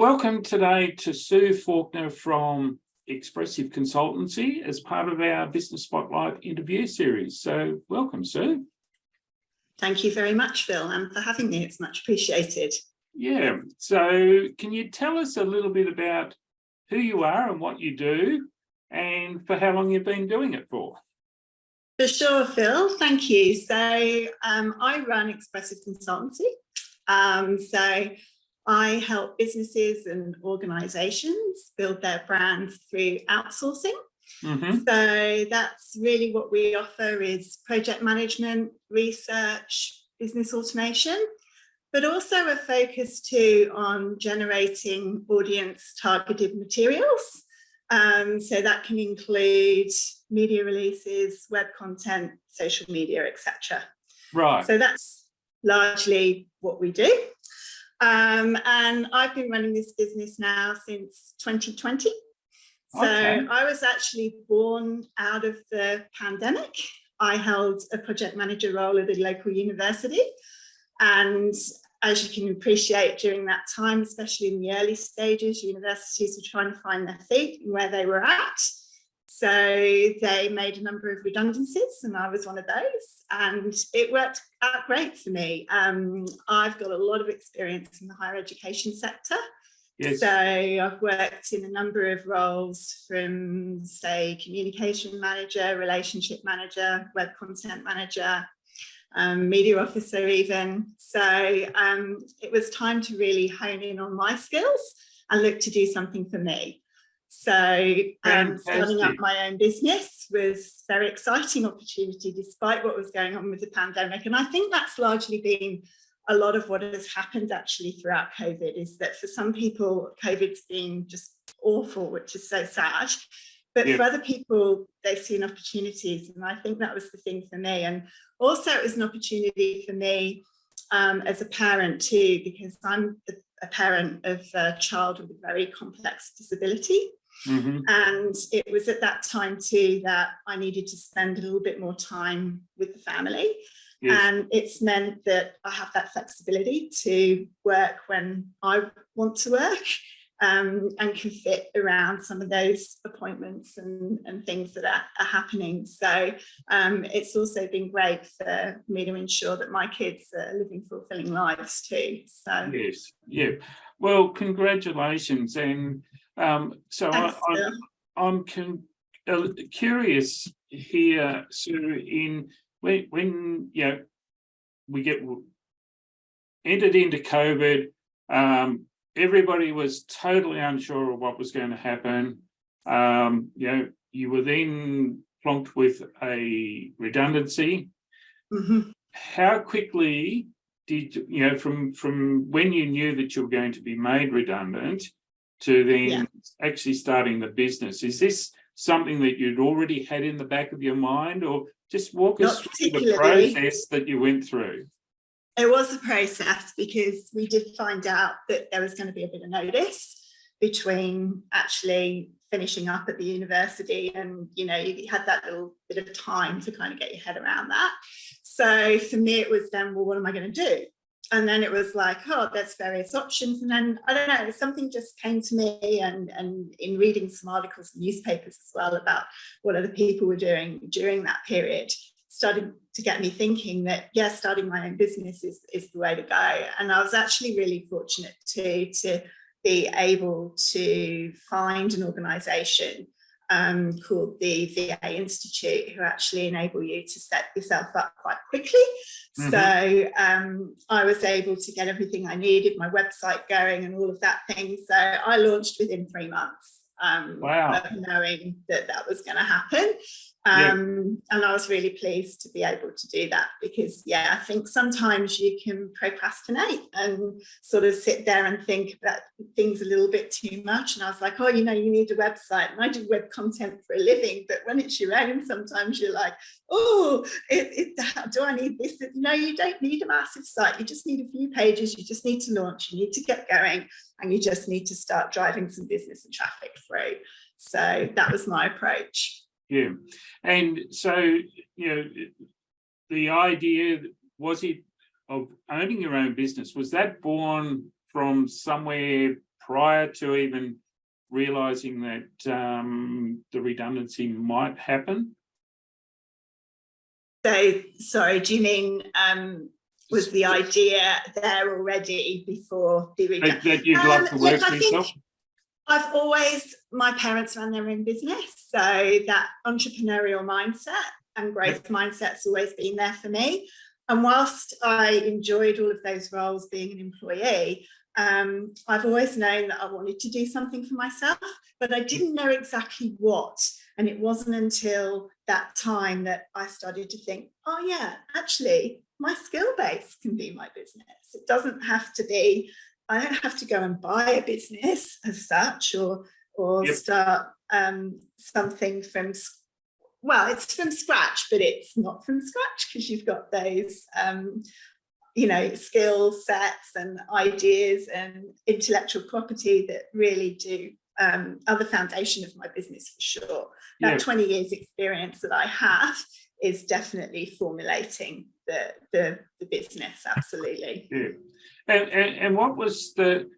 Welcome today to Sue Falkner from Xpressive Consultancy as part of our Business Spotlight interview series. So welcome, Sue. Thank you very much, Phil, and for having me. It's much appreciated. Yeah, so can you tell us a little bit about who you are and what you do and for how long you've been doing it for? For sure, Phil. Thank you. So I run Xpressive Consultancy. So I help businesses and organisations build their brands through outsourcing. So that's really what we offer is project management, research, business automation, but also a focus too on generating audience targeted materials. So that can include media releases, web content, social media, etc. Right. So that's largely what we do. And I've been running this business now since 2020. So I was actually born out of the pandemic. I held a project manager role at a local university. And as you can appreciate during that time, especially in the early stages, universities were trying to find their feet and where they were at. So they made a number of redundancies and I was one of those, and it worked out great for me. I've got a lot of experience in the higher education sector. Yes. So I've worked in a number of roles from, say, communication manager, relationship manager, web content manager, media officer even. So it was time to really hone in on my skills and look to do something for me. So starting up my own business was a very exciting opportunity despite what was going on with the pandemic. And I think that's largely been a lot of what has happened actually throughout COVID, is that for some people, COVID's been just awful, which is so sad. But for other people, they've seen opportunities. And I think that was the thing for me. And also it was an opportunity for me as a parent too, because I'm a parent of a child with a very complex disability. And it was at that time too that I needed to spend a little bit more time with the family. And it's meant that I have that flexibility to work when I want to work and can fit around some of those appointments and things that are happening. So it's also been great for me to ensure that my kids are living fulfilling lives too. So yes, yeah. Well, congratulations. And so I'm curious here, Sue, in when you know we get entered into COVID, everybody was totally unsure of what was going to happen. You know, you were then plonked with a redundancy. How quickly did you know from when you knew that you were going to be made redundant to then actually starting the business? Is this something that you'd already had in the back of your mind, or just walk us through the process that you went through? It was a process because we did find out that there was going to be a bit of notice between actually finishing up at the university and, you know, you had that little bit of time to kind of get your head around that. So for me, it was then, well, what am I going to do? And then it was like, oh, there's various options. And then, I don't know, something just came to me and in reading some articles in newspapers as well about what other people were doing during that period, started to get me thinking that, yes, starting my own business is the way to go. And I was actually really fortunate to be able to find an organisation called the VA Institute, who actually enable you to set yourself up quite quickly. So I was able to get everything I needed, my website going and all of that thing. So I launched within 3 months of knowing that that was going to happen. And I was really pleased to be able to do that because, I think sometimes you can procrastinate and sort of sit there and think about things a little bit too much. And I was like, oh, you know, you need a website. And I do web content for a living, but when it's your own, sometimes you're like, oh, do I need this? No, you don't need a massive site. You just need a few pages. You just need to launch. You need to get going and you just need to start driving some business and traffic through. So that was my approach. Yeah. And so, you know, the idea, was it, of owning your own business, was that born from somewhere prior to even realising that the redundancy might happen? So, sorry, do you mean was the idea there already before the redundancy? That you'd love to work for yourself? I've always, my parents ran their own business, so that entrepreneurial mindset and growth mindset's always been there for me. And whilst I enjoyed all of those roles being an employee, I've always known that I wanted to do something for myself, but I didn't know exactly what. And it wasn't until that time that I started to think, oh yeah, actually, my skill base can be my business. It doesn't have to be, I don't have to go and buy a business as such, or start something from, well, it's from scratch, but it's not from scratch because you've got those, skill sets and ideas and intellectual property that really do are the foundation of my business for sure. That 20 years experience that I have is definitely formulating the business, absolutely. Yeah. And what was the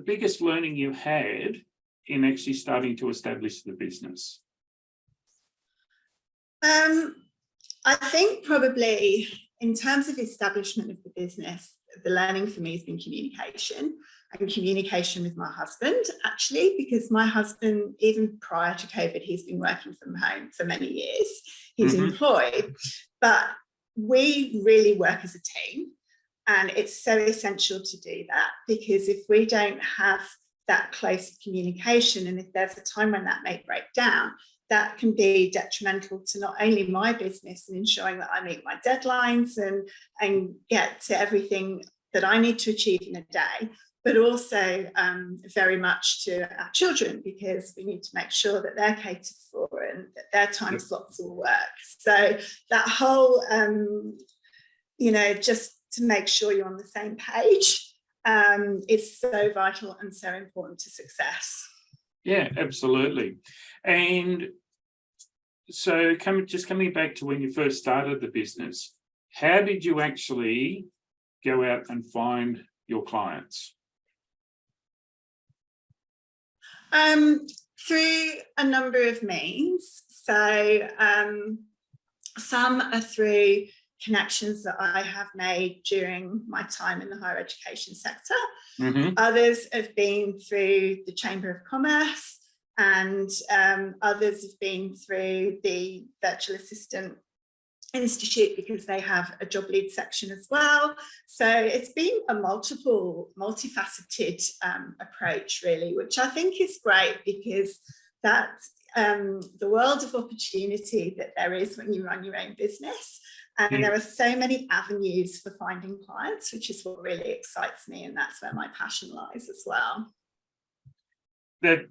biggest learning you had in actually starting to establish the business? I think probably in terms of establishment of the business, the learning for me has been communication, and communication with my husband, actually, because my husband, even prior to COVID, he's been working from home for many years. He's employed, but we really work as a team. And it's so essential to do that, because if we don't have that close communication, and if there's a time when that may break down, that can be detrimental to not only my business and ensuring that I meet my deadlines and get to everything that I need to achieve in a day, but also very much to our children, because we need to make sure that they're catered for and that their time slots will work. So that whole, just to make sure you're on the same page is so vital and so important to success. Yeah, absolutely. And so coming back to when you first started the business, how did you actually go out and find your clients? Through a number of means. So some are through connections that I have made during my time in the higher education sector. Others have been through the Chamber of Commerce, and others have been through the Virtual Assistant Institute, because they have a job lead section as well. So it's been a multifaceted approach, really, which I think is great, because that's the world of opportunity that there is when you run your own business. And there are so many avenues for finding clients, which is what really excites me. And that's where my passion lies as well. I'm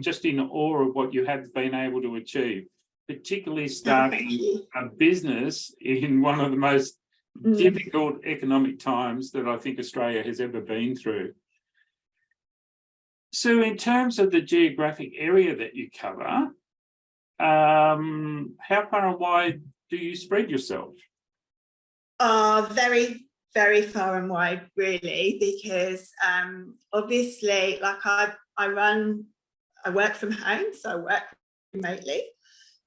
just in awe of what you have been able to achieve, particularly starting a business in one of the most difficult economic times that I think Australia has ever been through. So in terms of the geographic area that you cover, how far and wide do you spread yourself? Very, very far and wide, really, because obviously, like I work from home, so I work remotely.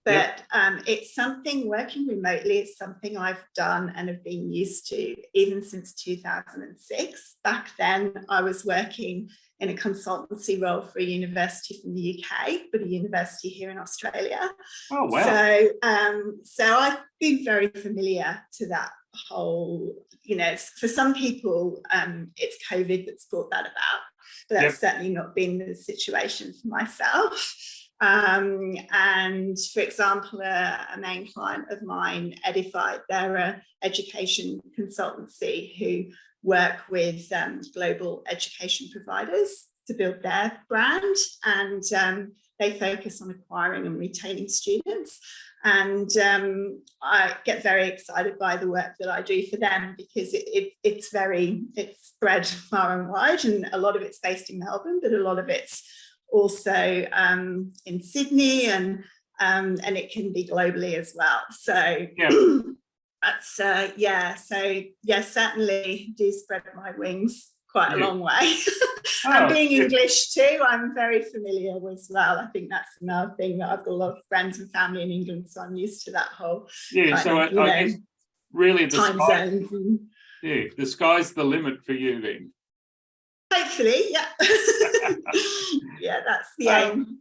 But it's something, working remotely is something I've done and have been used to even since 2006. Back then, I was working in a consultancy role for a university from the UK, but a university here in Australia. Oh, wow. So I've been very familiar to that whole, for some people, it's COVID that's brought that about, but that's certainly not been the situation for myself. And for example, a main client of mine, Edified, they're an education consultancy who work with global education providers to build their brand, and they focus on acquiring and retaining students. And I get very excited by the work that I do for them, because it's spread far and wide, and a lot of it's based in Melbourne, but a lot of it's also in Sydney, and it can be globally as well. So that's certainly do spread my wings quite a long way. And being English too, I'm very familiar as well. I think that's another thing, that I've got a lot of friends and family in England, so I'm used to that whole I guess really the time zones. The sky's the limit for you then. Hopefully, yeah. Yeah, that's the aim.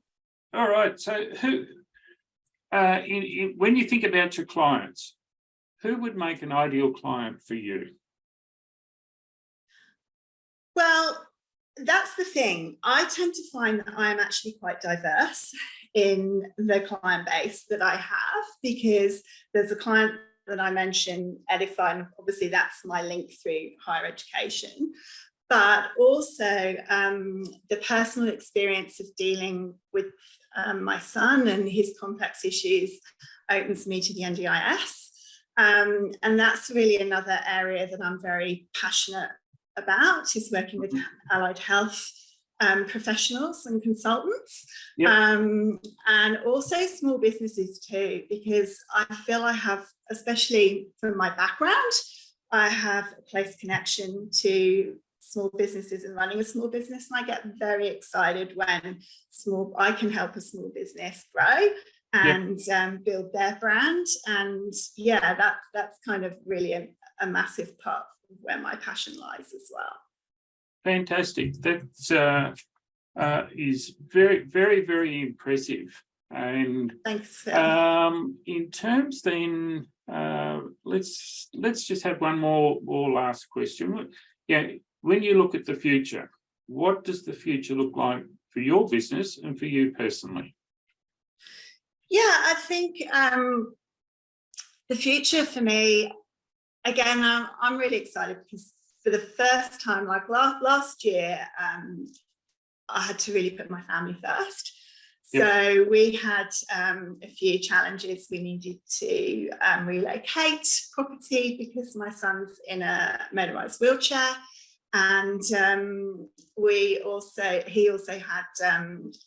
All right. So who, when you think about your clients, who would make an ideal client for you? Well, that's the thing. I tend to find that I'm actually quite diverse in the client base that I have, because there's a client that I mentioned, Edify, and obviously that's my link through higher education. But also the personal experience of dealing with my son and his complex issues opens me to the NDIS. And that's really another area that I'm very passionate about, is working with allied health professionals and consultants. Yep. And also small businesses too, because I feel I have, especially from my background, I have a close connection to small businesses and running a small business, and I get very excited when I can help a small business grow and build their brand. And yeah, that's kind of really a massive part of where my passion lies as well. Fantastic. That is very, very, very impressive. And thanks, Phil. In terms then, let's just have one more last question. Yeah. When you look at the future, what does the future look like for your business and for you personally? Yeah, I think the future for me, again, I'm really excited, because for the first time, like last year, I had to really put my family first. So we had a few challenges. We needed to relocate property because my son's in a motorised wheelchair. And he also had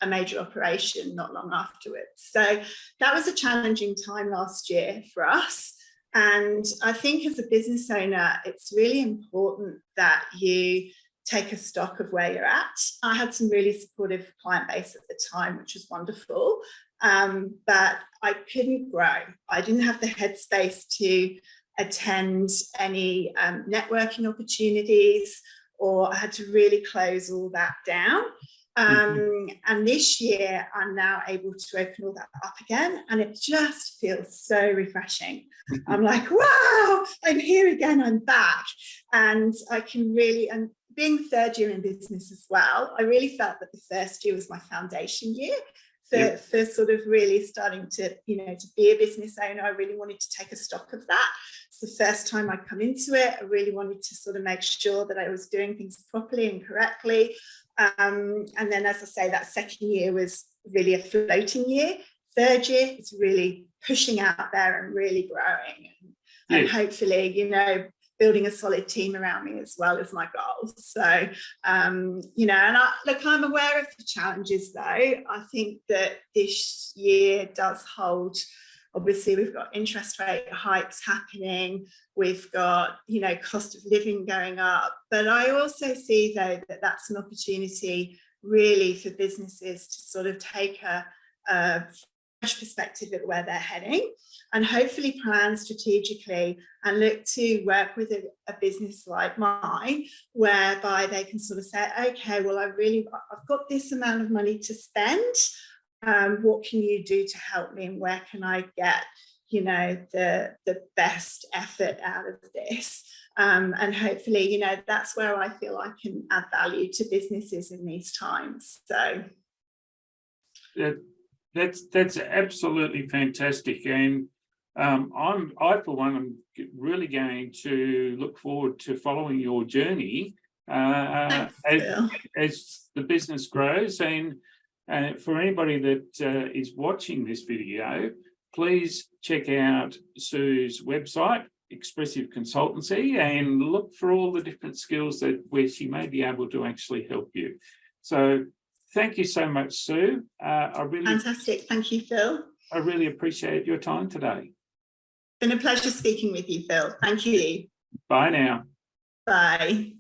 a major operation not long afterwards. So that was a challenging time last year for us. And I think as a business owner, it's really important that you take a stock of where you're at. I had some really supportive client base at the time, which was wonderful, but I couldn't grow. I didn't have the headspace to attend any networking opportunities, or I had to really close all that down. And this year, I'm now able to open all that up again, and it just feels so refreshing. I'm like, wow, I'm here again, I'm back. And I can really, and being third year in business as well, I really felt that the first year was my foundation year for sort of really starting to, to be a business owner. I really wanted to take a stock of that. It's the first time I'd come into it. I really wanted to sort of make sure that I was doing things properly and correctly. And then, as I say, that second year was really a floating year. Third year, it's really pushing out there and really growing. And hopefully, building a solid team around me as well as my goal. So, and I'm aware of the challenges though. I think that this year does hold, obviously we've got interest rate hikes happening. We've got, cost of living going up. But I also see though that that's an opportunity really for businesses to sort of take a fresh perspective at where they're heading, and hopefully plan strategically and look to work with a business like mine, whereby they can sort of say, okay, well, I've got this amount of money to spend. What can you do to help me, and where can I get, the best effort out of this? And hopefully, that's where I feel I can add value to businesses in these times. So that's absolutely fantastic, and I for one am really going to look forward to following your journey as the business grows. And for anybody that is watching this video, please check out Sue's website, Xpressive Consultancy, and look for all the different skills where she may be able to actually help you. So thank you so much, Sue. Fantastic. Thank you, Phil. I really appreciate your time today. It's been a pleasure speaking with you, Phil. Thank you. Bye now. Bye.